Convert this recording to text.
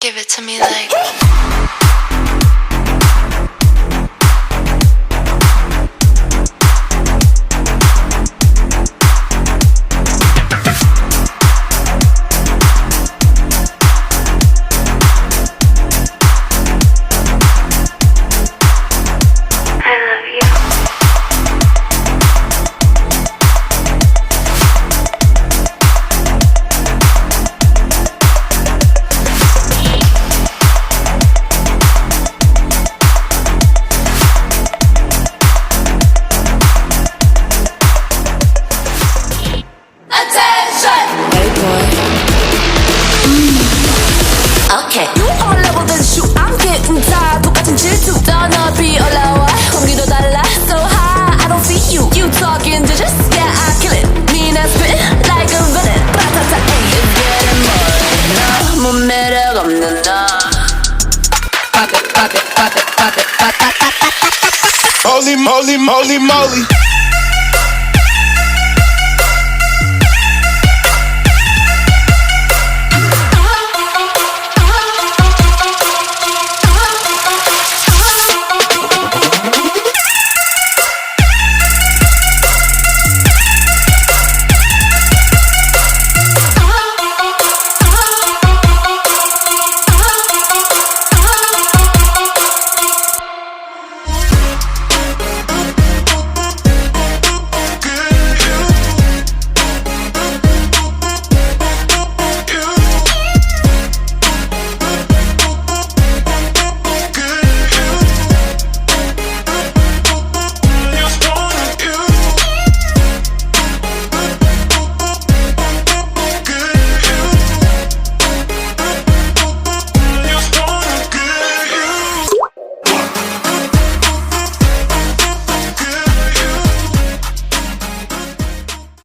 Give it to me like. Okay. You all level than shoot. I'm getting tired. 똑같은 질투. 더 높이 올라와. 공기도 달라. So high. I don't see you. You talking to just yeah, I kill it. mean I spit like a villain. 바타타 ain't it's getting more. 너무 매력 없는 너. Pop it, pop it, pop it, pop it, pop it, pop it, pop it. Holy moly, moly, moly.